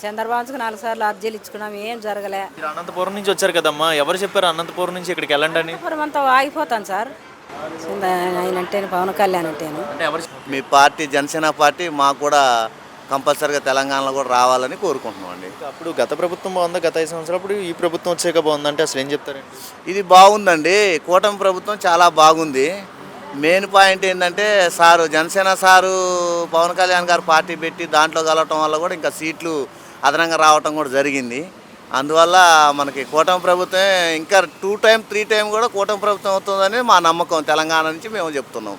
చంద్రబాబుకి 4 సార్లు అర్జీలు ఇచ్చుకున్నాం, ఏం జరగలే. మీరు అనంతపురం నుంచి వచ్చారు కదమ్మా, ఎవరు చెప్పారు అనంతపురం నుంచి ఇక్కడికి వెళ్ళండి అని? అనంతపురం అంతా ఆగిపోతాను సార్. ఆయన అంటేను, పవన్ కళ్యాణ్ అంటేను. అంటే ఎవరు మీ పార్టీ జనసేన పార్టీ మాకు కూడా కంపల్సరీగా తెలంగాణలో కూడా రావాలని కోరుకుంటున్నాం అండి. అప్పుడు గత ప్రభుత్వం బాగుందా, గత 5 సంవత్సరాలు? అప్పుడు ఈ ప్రభుత్వం వచ్చాక బాగుందంటే అసలు ఏం చెప్తారండి? ఇది బాగుందండి, కూటమి ప్రభుత్వం చాలా బాగుంది. మెయిన్ పాయింట్ ఏంటంటే సారు జనసేన సారు పవన్ కళ్యాణ్ గారు పార్టీ పెట్టి దాంట్లో కలవటం వల్ల కూడా ఇంకా సీట్లు అదనంగా రావటం కూడా జరిగింది. అందువల్ల మనకి కూటమి ప్రభుత్వం ఇంకా 2 టైం 3 టైం కూడా కూటమి ప్రభుత్వం అవుతుందని మా నమ్మకం. తెలంగాణ నుంచి మేము చెప్తున్నాం.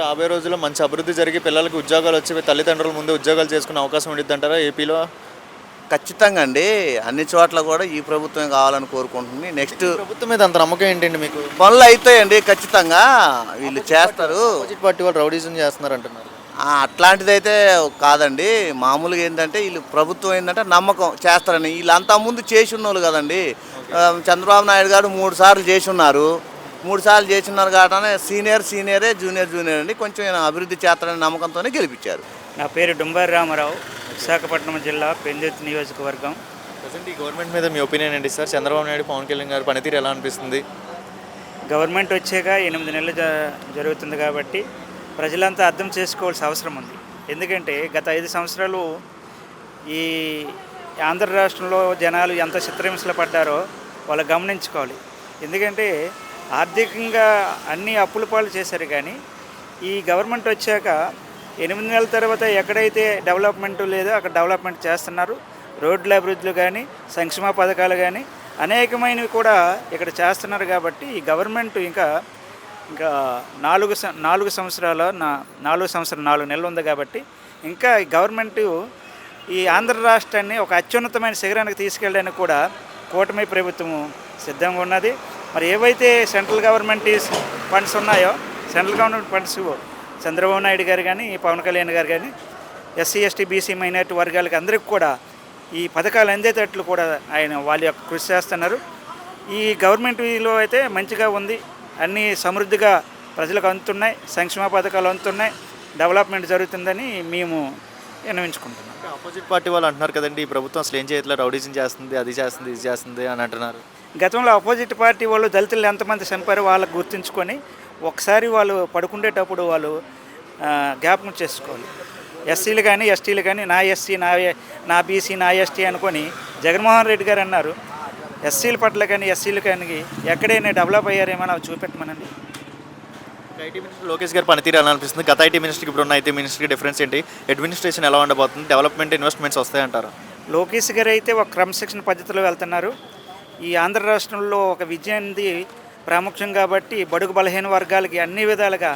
రాబోయే రోజుల్లో మంచి అభివృద్ధి జరిగి పిల్లలకి ఉద్యోగాలు వచ్చి తల్లిదండ్రుల ముందు ఉద్యోగాలు చేసుకునే అవకాశం ఉండిద్ది అంటారా ఏపీలో? ఖచ్చితంగా అండి, అన్ని చోట్ల కూడా ఈ ప్రభుత్వం కావాలని కోరుకుంటుంది. నెక్స్ట్ ప్రభుత్వం మీద అంత నమ్మకం ఏంటండి మీకు? పనులు అవుతాయండి, ఖచ్చితంగా వీళ్ళు చేస్తారు. ఆపోజిట్ పార్టీ వాళ్ళు రౌడీజం చేస్తున్నారు అంటున్నారు. అట్లాంటిదైతే కాదండి. మామూలుగా ఏంటంటే వీళ్ళు ప్రభుత్వం ఏంటంటే నమ్మకం చేస్తారని. వీళ్ళు అంతా ముందు చేసి ఉన్నోళ్ళు కదండి. చంద్రబాబు నాయుడు గారు 3 సార్లు చేసి ఉన్నారు. 3 సార్లు చేసి ఉన్నారు కాబట్టి సీనియరే, జూనియర్ అండి. కొంచెం అభివృద్ధి చేస్తారనే నమ్మకంతోనే గెలిపించారు. నా పేరు డుంబారి రామారావు, విశాఖపట్నం జిల్లా పెందుర్తి నియోజకవర్గం. ప్రజెంట్ ఈ గవర్నమెంట్ మీద మీ ఒపీనియన్ ఏంటి సార్? చంద్రబాబు నాయుడు, పవన్ కళ్యాణ్ గారు పనితీరు ఎలా అనిపిస్తుంది? గవర్నమెంట్ వచ్చాక 8 నెలలు జరుగుతుంది కాబట్టి ప్రజలంతా అర్థం చేసుకోవాల్సిన అవసరం ఉంది. ఎందుకంటే గత 5 సంవత్సరాలు ఈ ఆంధ్ర రాష్ట్రంలో జనాలు ఎంత చిత్రహింసలు పడ్డారో వాళ్ళు గమనించుకోవాలి. ఎందుకంటే ఆర్థికంగా అన్ని అప్పుల పాలు చేశారు, కానీ ఈ గవర్నమెంట్ వచ్చాక 8 నెలల తర్వాత ఎక్కడైతే డెవలప్మెంట్ లేదో అక్కడ డెవలప్మెంట్ చేస్తున్నారు. రోడ్ల అభివృద్ధులు కానీ, సంక్షేమ పథకాలు కానీ అనేకమైనవి కూడా ఇక్కడ చేస్తున్నారు. కాబట్టి ఈ గవర్నమెంట్ ఇంకా 4 సంవత్సరాలు 4 నెలలు ఉంది కాబట్టి ఇంకా ఈ గవర్నమెంటు ఈ ఆంధ్ర రాష్ట్రాన్ని ఒక అత్యున్నతమైన శిఖరానికి తీసుకెళ్ళడానికి కూడా కూటమి ప్రభుత్వం సిద్ధంగా ఉన్నది. మరి ఏవైతే సెంట్రల్ గవర్నమెంట్ ఫండ్స్ ఉన్నాయో, central government funds Chandrababu Naidu గారు కానీ, పవన్ కళ్యాణ్ గారు కానీ ఎస్సీ, ఎస్టీ, బీసీ, మైనారిటీ వర్గాలకి అందరికీ కూడా ఈ పథకాలు అందేటట్లు కూడా ఆయన వాళ్ళ యొక్క కృషి చేస్తున్నారు. ఈ గవర్నమెంట్లో అయితే మంచిగా ఉంది, అన్నీ సమృద్ధిగా ప్రజలకు అందుతున్నాయి, సంక్షేమ పథకాలు అందుతున్నాయి, డెవలప్మెంట్ జరుగుతుందని మేము విన్నవించుకుంటున్నాం. ఆపోజిట్ పార్టీ వాళ్ళు అంటున్నారు కదండి, ఈ ప్రభుత్వం అసలు ఏం చేయట్లేదు, రౌడీజం చేస్తుంది, అది చేస్తుంది, ఇది చేస్తుంది అని అంటున్నారు. గతంలో అపోజిట్ పార్టీ వాళ్ళు దళితులు ఎంతమంది చనిపోయారో వాళ్ళకు గుర్తుంచుకొని ఒకసారి వాళ్ళు పడుకునేటప్పుడు వాళ్ళు జ్ఞాపకం చేసుకోవాలి. ఎస్సీలు కానీ, ఎస్టీలు కానీ నా ఎస్సీ, నా బీసీ, నా ఎస్టీ అనుకొని జగన్మోహన్ రెడ్డి గారు అన్నారు. ఎస్సీల పట్ల కానీ, ఎస్సీలు కానీ ఎక్కడైనా డెవలప్ అయ్యారేమో అవి చూపెట్టమనండి. ఐటీ మినిస్టర్ లోకేష్ గారు పనితీరు ఎలా అనిపిస్తుంది? గత ఐటీ మినిస్టర్కి ఇప్పుడున్న ఐటీ మినిస్టర్కి డిఫరెన్స్ ఏంటి? అడ్మినిస్ట్రేషన్ ఎలా ఉండబోతుంది? Development, investments వస్తాయంటారు? లోకేష్ గారు అయితే ఒక క్రమశిక్షణ పద్ధతిలో వెళ్తున్నారు. ఈ ఆంధ్ర రాష్ట్రంలో ఒక విద్య అనేది ప్రాముఖ్యం కాబట్టి బడుగు బలహీన వర్గాలకి అన్ని విధాలుగా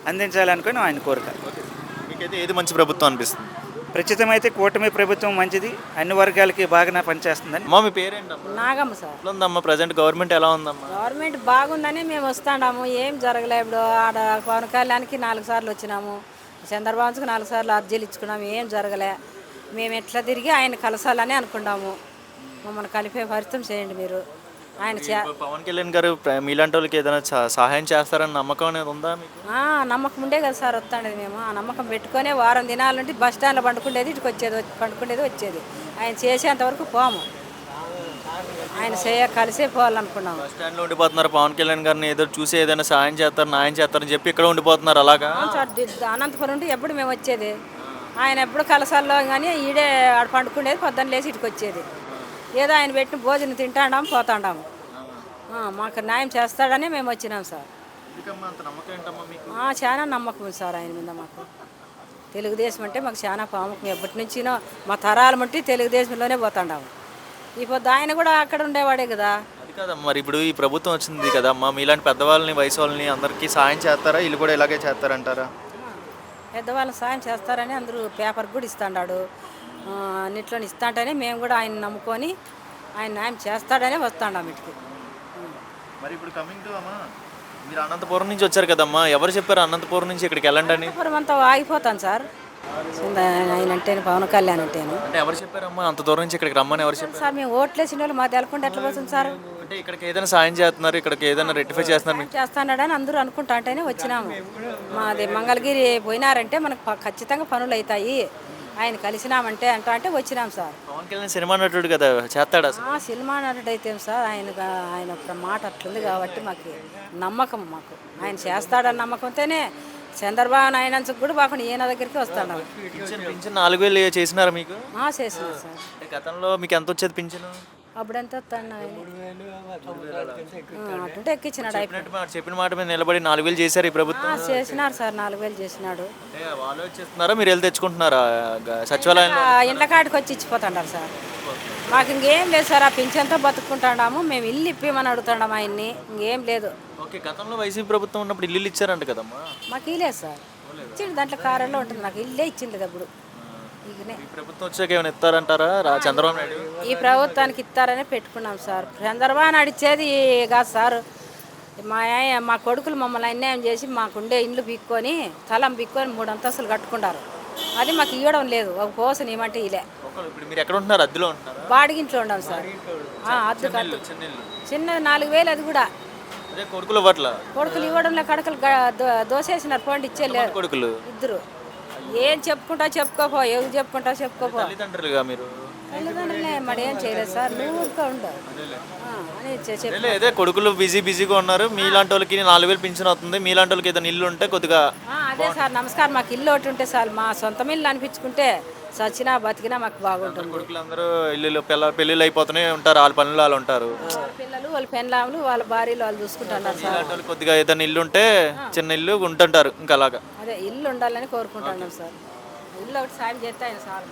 అందించాలనుకుని ఆయన కోరిక. మీకైతే ఏది మంచి ప్రభుత్వం అనిపిస్తుంది? ప్రస్తుతం అయితే కూటమి ప్రభుత్వం మంచిది, అన్ని వర్గాలకి బాగానే పనిచేస్తుందని. అమ్మా, మీ పేరేంటమ్మా? నాగమ్మ సార్. ఎలా ఉందమ్మా ప్రజెంట్ గవర్నమెంట్ ఎలా ఉందమ్మా? గవర్నమెంట్ బాగుందని మేము వస్తాము, ఏం జరగలే. ఇప్పుడు ఆడ పవన్ కళ్యాణ్కి 4 సార్లు వచ్చినాము, చంద్రబాబుకి 4 సార్లు అర్జీలు ఇచ్చుకున్నాము, ఏం జరగలే. మేము ఎట్లా తిరిగి ఆయన కలసాలని అనుకున్నాము. మమ్మల్ని కలిపే పరిస్థితి చేయండి మీరు. ఆయన పవన్ కళ్యాణ్ గారు మీలాంటి వాళ్ళకి ఏదైనా సహాయం చేస్తారని నమ్మకం అనేది ఉందా మీకు? నమ్మకం ఉండే కదా సార్ వస్తాండేది. మేము ఆ నమ్మకం పెట్టుకునే వారం దినాల నుండి బస్ స్టాండ్లో పండుకునేది, ఇటుకు వచ్చేది. ఆయన చేసేంతవరకు పోము, ఆయన కలిసే పోవాలనుకున్నాము. బస్ స్టాండ్లో ఉండిపోతున్నారు. పవన్ కళ్యాణ్ గారిని ఏదో చూసి ఏదైనా సహాయం చేస్తారు, న్యాయం చేస్తారని చెప్పి ఇక్కడ ఉండిపోతున్నారు. అలాగా అనంతపురం నుండి ఎప్పుడు మేము వచ్చేది, ఆయన ఎప్పుడు కలసాల్లో కానీ ఈడే ఆడ పండుకునేది, పొద్దున్న లేచి ఇటుకు వచ్చేది. ఏదో ఆయన పెట్టిన భోజనం తింటాడాము, పోతాడాము. మాకు న్యాయం చేస్తాడనే మేము వచ్చినాం సార్. చాలా నమ్మకం ఉంది సార్ ఆయన మీద మాకు. తెలుగుదేశం అంటే మాకు చాలా ప్రాముఖ్యం. ఎప్పటి నుంచినో మా తరాల మట్టి తెలుగుదేశంలోనే పోతాడాము. ఈ పొద్దు ఆయన కూడా అక్కడ ఉండేవాడే కదా. అది కాదమ్మా, మరి ఇప్పుడు ఈ ప్రభుత్వం వచ్చింది కదమ్మా, మీలాంటి పెద్దవాళ్ళని, వయసు వాళ్ళని అందరికీ సాయం చేస్తారా? వీళ్ళు కూడా ఇలాగే చేస్తారంటారా? పెద్దవాళ్ళని సాయం చేస్తారని అందరూ పేపర్ కూడా ఇస్తాడాడు, అన్నిట్లో ఇస్తాంటేనే మేము కూడా ఆయన నమ్ముకొని ఆయన న్యాయం చేస్తాడనే వస్తాడాం ఇంటికి. మరి ఇప్పుడు కమింగ్ టు అమ్మా, మీరు అనంతపురం నుంచి వచ్చారు కదమ్మా, ఎవరు చెప్పారు అనంతపురం నుంచి ఇక్కడికి వెళ్ళండి అని? అనంతపురం అంతా ఆగిపోతాను సార్. ఆయన అంటేను, పవన్ కళ్యాణ్ అంటేను. అంటే ఎవరు చెప్పారమ్మా అంత దూరం నుంచి ఇక్కడికి రమ్మని ఎవరు చెప్పారు సార్? మేము ఓట్లేసిన వాళ్ళు మా తెలకుండా ఎట్లా పోతుంది సార్? అంటే ఇక్కడికి ఏదైనా సాయం చేస్తున్నారు, ఇక్కడికి ఏదైనా రెక్టిఫై చేస్తున్నారు చేస్తాడని అందరూ అనుకుంటా అంటేనే వచ్చినాము. మాది మంగళగిరి పోయినారంటే మనకు ఖచ్చితంగా పనులు అవుతాయి. ఆయన కలిసినామంటే అంటే వచ్చినాం సార్. పవన్ కళ్యాణ్ సినిమా నటుడు కదా, చేస్తాడు అసలు. సినిమా నటుడైతే సార్ ఆయన ఒక మాట అట్లుంది కాబట్టి మాకు నమ్మకం, మాకు ఆయన చేస్తాడన్న నమ్మకంతోనే చంద్రబాబు నాయుడు కూడా బాగుండి ఈయన దగ్గరికి వస్తాడు. పింఛన్ 4,000 చేసినారా మీకు? చేసినారు సార్. అంటే గతంలో మీకు ఎంత వచ్చేది పింఛను? అప్పుడు ఎంత వస్తాడు అటుంటే ఎక్కించినాడు అయిపోయి. చెప్పిన మాట మీద నిలబడి 4,000 చేశారు ఈ ప్రభుత్వం. చేసినారు సార్, 4,000 చేసినాడు. అంటే వాళ్ళు వచ్చేస్తున్నారా, మీరు వెళ్ళి తెచ్చుకుంటున్నారా సచివాలయంలో? ఇండ్ల కాడికి వచ్చి ఇచ్చిపోతాడారు సార్. మాకు ఇంకేం లేదు సార్, ఆ పింఛన్తో బతుకుంటాడాము మేము. ఇల్లు ఇప్పిమని అడుగుతాడాము ఆయన్ని, ఇంకేం లేదు. ఓకే, గతంలో వైసీపీ ప్రభుత్వం ఉన్నప్పుడు ఇల్లు ఇచ్చారంట కదమ్మా? మాకు ఇల్లేదు సార్, ఇచ్చింది దాంట్లో కారంలో ఉంటుంది, నాకు ఇల్లే ఇచ్చింది లేదు అప్పుడు. ఈ ప్రభుత్వం వచ్చాక ఏమైనా ఇస్తారంటారా చంద్రబాబు నాయుడు? ఈ ప్రభుత్వానికి ఇస్తారనే పెట్టుకున్నాం సార్. చంద్రబాబు నాయుడు ఇచ్చేది కాదు సార్. మా కొడుకులు మమ్మల్ని అన్యాయం చేసి మాకుండే ఇండ్లు బిక్కొని తలం బిక్కొని 3 అంతస్తులు కట్టుకున్నారు. అది మాకు ఇవ్వడం లేదు. ఒక పోసన ఏమంటే ఇలే. ఇప్పుడు మీరు ఎక్కడ ఉంటున్నారు? అద్దెలో ఉంటున్నారా? బాడిగింట్లో ఉన్నాం సార్. అద్దె చిన్నది 4,000, అది కూడా అదే కొడుకులు ఇవ్వట్ల. కొడుకులు ఇవ్వడంలో కడకలు దోసేసినారు. పోండి ఇచ్చేయలేరు కొడుకులు ఇద్దరు. ఏం చెప్పుకుంటా చెప్పుకోపో, ఎవరు చెప్పుకుంటా చెప్పుకోపో. తల్లిదండ్రులుగా మీరు? తల్లిదండ్రులే మరి ఏం చేయలేదు సార్, నువ్వు ఊరుకో ఉండు అని చెప్పి. అదే కొడుకులు బిజీగా ఉన్నారు, మీలాంటి వాళ్ళకి 4,000 పింఛన్ అవుతుంది, మీలాంటి వాళ్ళకి ఏదైనా ఇల్లు ఉంటే కొద్దిగా. అదే సార్, నమస్కారం. మాకు ఇల్లు ఒకటి ఉంటే సార్, మా సొంత ఇల్లు అనిపించుకుంటే సచ్చినా బతికినా మాకు బాగుంటుంది. కొడుకులు అందరూ పెళ్ళిళ్ళు అయిపోతూనే ఉంటారు, వాళ్ళ పనులు వాళ్ళు ఉంటారు. వాళ్ళ పిల్లలు, వాళ్ళ పెన్లాములు, వాళ్ళ భార్యలు వాళ్ళు చూసుకుంటున్నారు సార్. మీలాంటి వాళ్ళు కొద్దిగా ఏదైనా ఇల్లు ఉంటే చిన్న ఇల్లు ఉంటుంటారు ఇంకా అలాగా. అదే ఇల్లు ఉండాలని కోరుకుంటున్నాం సార్. ఇల్లు ఒకటి సాయం చేస్తే ఆయన సార్.